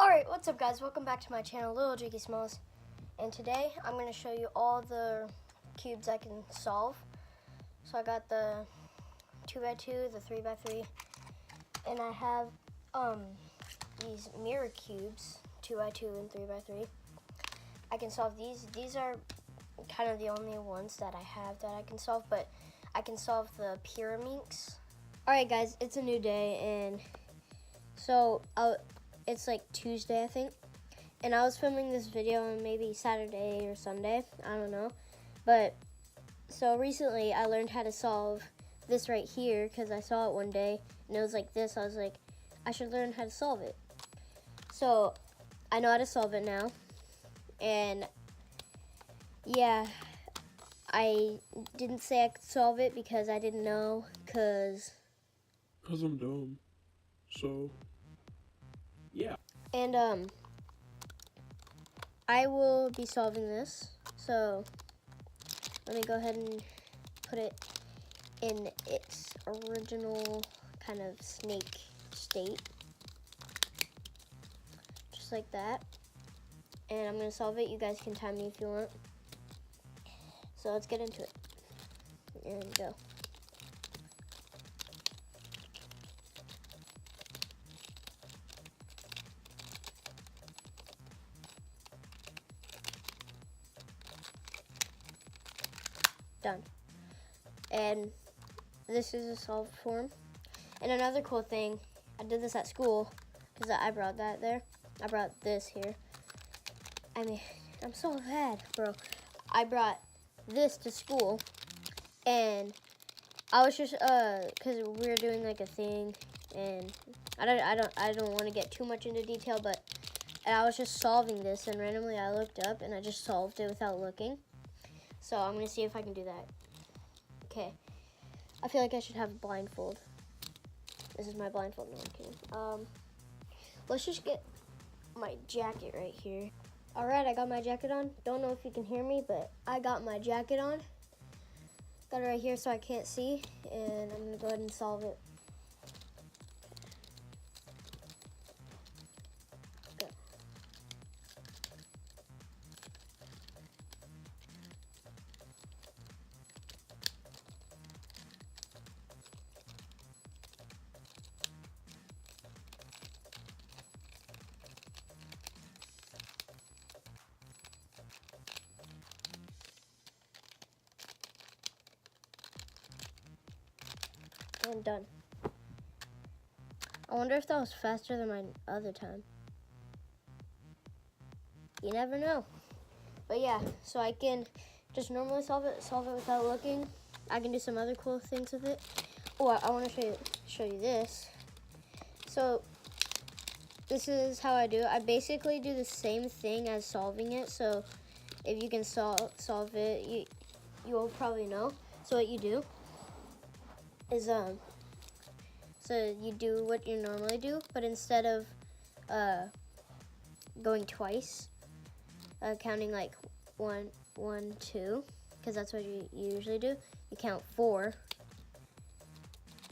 Alright, what's up guys? Welcome back to my channel, Little Jakey Smalls. And today I'm going to show you all the cubes I can solve. So I got the 2x2, the 3x3, and I have these mirror cubes, 2x2 and 3x3. I can solve these. These are kind of the only ones that I have that I can solve, but I can solve the pyramids. Alright guys, it's a new day, and so it's like Tuesday, I think, and I was filming this video on maybe Saturday or Sunday, I don't know, but so recently I learned how to solve this right here because I saw it one day and it was like this. I was like, I should learn how to solve it. So I know how to solve it now, and yeah, I didn't say I could solve it because I didn't know, because I'm dumb. So yeah. And I will be solving this. So let me go ahead and put it in its original kind of snake state. Just like that. And I'm gonna solve it. You guys can time me if you want. So let's get into it. And go. Done. And this is a solved form. And another cool thing, I did this at school because I brought that there. I brought this here. I mean, I'm so bad, bro. I brought this to school, and I was just because we were doing like a thing, and I don't want to get too much into detail, but I was just solving this, and randomly I looked up and I just solved it without looking. So I'm gonna see if I can do that. Okay. I feel like I should have a blindfold. This is my blindfold. No, I'm kidding. Let's just get my jacket right here. All right, I got my jacket on. Don't know if you can hear me, but I got my jacket on. Got it right here so I can't see, and I'm gonna go ahead and solve it. Go. And done. I wonder if that was faster than my other time. You never know. But yeah, so I can just normally solve it without looking. I can do some other cool things with it. Oh, I want to show you this. So this is how I do it. I basically do the same thing as solving it. So if you can solve it, you will probably know. So what you do is so you do what you normally do, but instead of going twice, counting like 1, 1, 2, because that's what you usually do. You count 4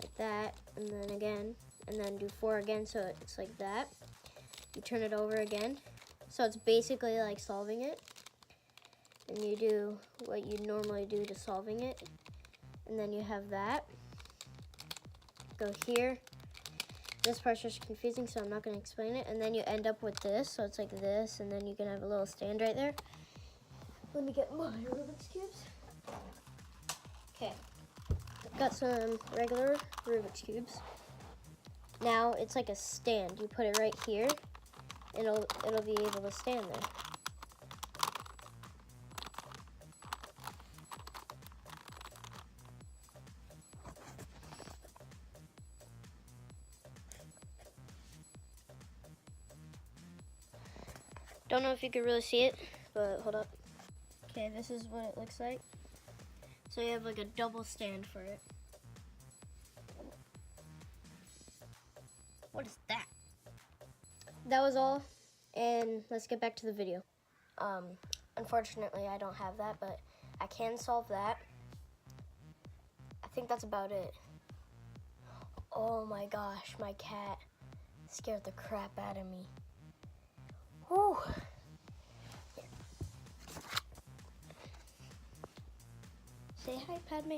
like that, and then again, and then do 4 again, so it's like that. You turn it over again, so it's basically like solving it, and you do what you normally do to solving it, and then you have that. Go here. This part's just confusing, so I'm not going to explain it. And then you end up with this, so it's like this, and then you can have a little stand right there. Let me get my Rubik's cubes. Okay, got some regular Rubik's cubes. Now it's like a stand. You put it right here, and it'll be able to stand there. Don't know if you can really see it, but hold up. Okay, this is what it looks like. So you have like a double stand for it. What is that? That was all, and let's get back to the video. Unfortunately, I don't have that, but I can solve that. I think that's about it. Oh my gosh, my cat scared the crap out of me. Padme?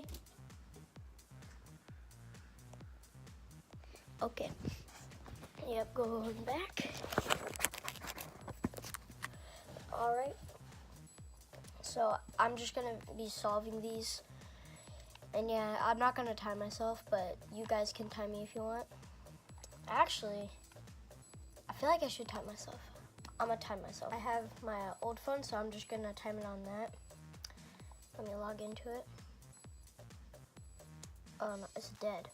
Okay. Yep, going back. Alright. So I'm just gonna be solving these. And yeah, I'm not gonna time myself, but you guys can time me if you want. Actually, I feel like I should time myself. I'm gonna time myself. I have my old phone, so I'm just gonna time it on that. Let me log into it. Oh no, it's dead.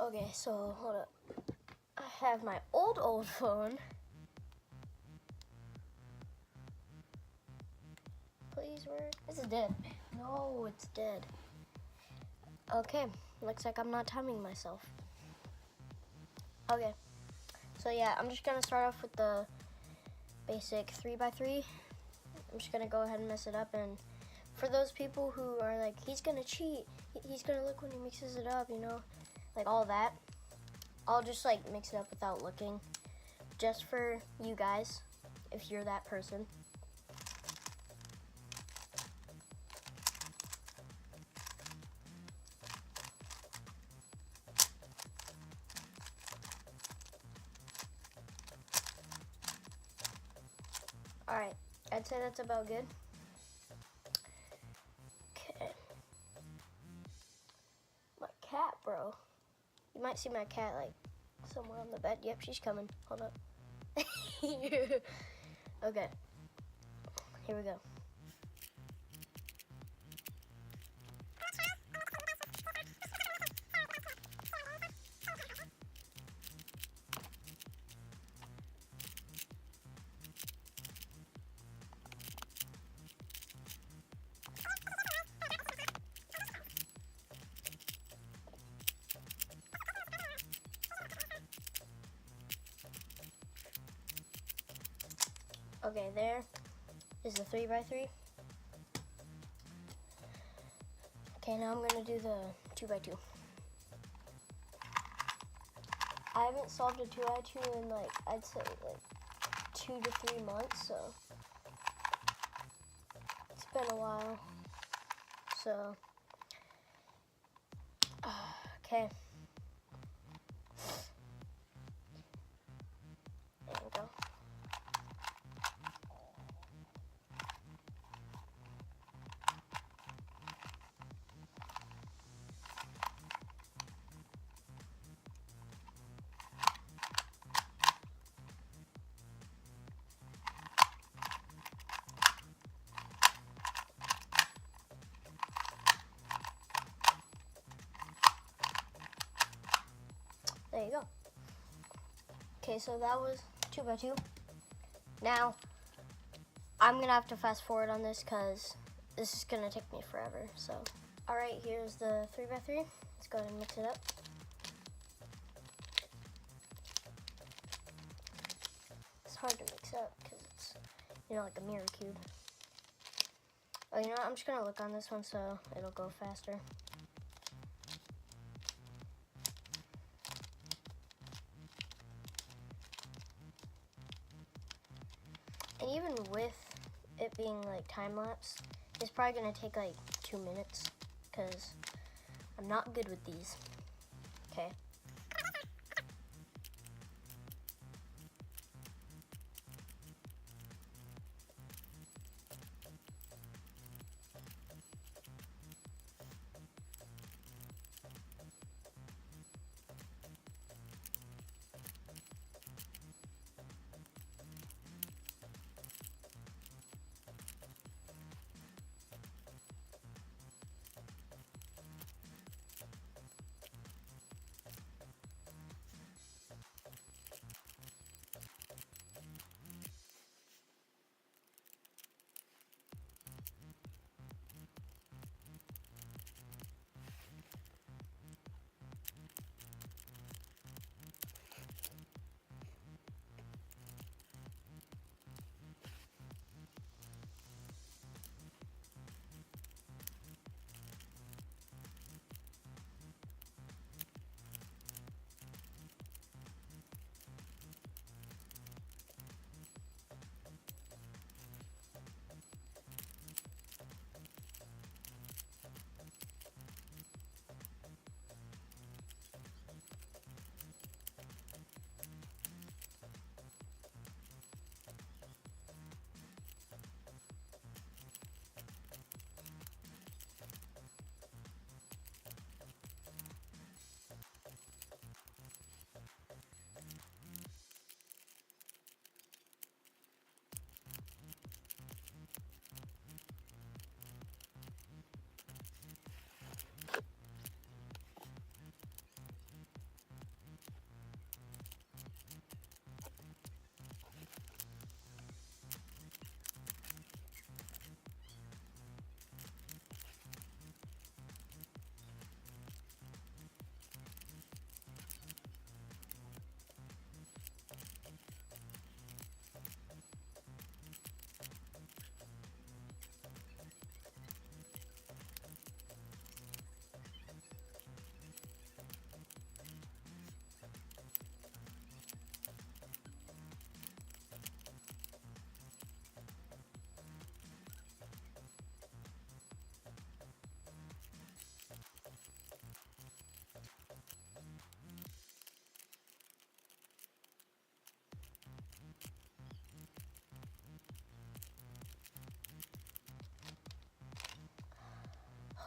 Okay, so hold up. I have my old phone. Please work. This is dead. No, it's dead. Okay, looks like I'm not timing myself. Okay, so yeah, I'm just gonna start off with the basic 3x3. I'm just gonna go ahead and mess it up, and for those people who are like, he's gonna cheat, he's gonna look when he mixes it up, you know, like all that, I'll just like mix it up without looking, just for you guys, if you're that person. Alright, I'd say that's about good. Okay. My cat, bro. You might see my cat like somewhere on the bed. Yep, she's coming. Hold up. Okay. Here we go. Okay, there is the 3x3. Okay, now I'm gonna do the 2x2. I haven't solved a 2x2 in like, I'd say like 2 to 3 months, so it's been a while. So, okay. There we go. There you go. Okay, so that was 2x2. Now, I'm gonna have to fast forward on this because this is gonna take me forever. So, all right, here's the 3x3. Let's go ahead and mix it up. It's hard to mix up because it's, you know, like a mirror cube. Oh, you know what? I'm just gonna look on this one so it'll go faster. And even with it being like time-lapse, it's probably gonna take like 2 minutes because I'm not good with these. Okay.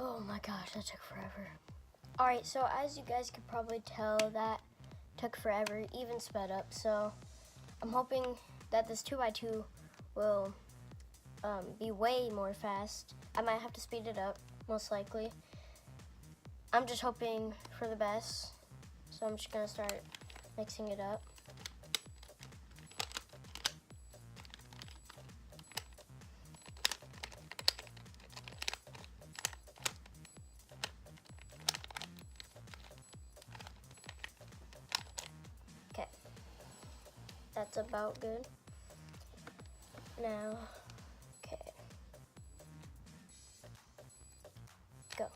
Oh my gosh, that took forever. Alright, so as you guys could probably tell, that took forever, even sped up. So I'm hoping that this 2x2 will be way more fast. I might have to speed it up, most likely. I'm just hoping for the best. So I'm just gonna start mixing it up. Okay, that's about good. Now, okay, go.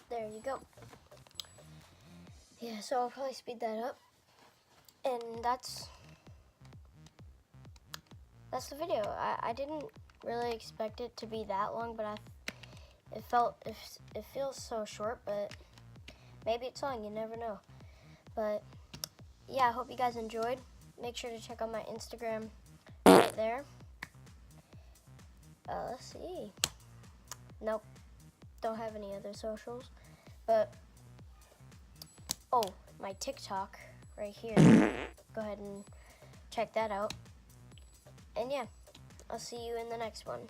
There you go. Yeah, so I'll probably speed that up. And that's the video. I didn't really expect it to be that long, but it feels so short, but maybe it's long, you never know. But yeah, I hope you guys enjoyed. Make sure to check out my Instagram right there. Let's see. Nope, don't have any other socials. But, oh, my TikTok right here. Go ahead and check that out. And yeah, I'll see you in the next one.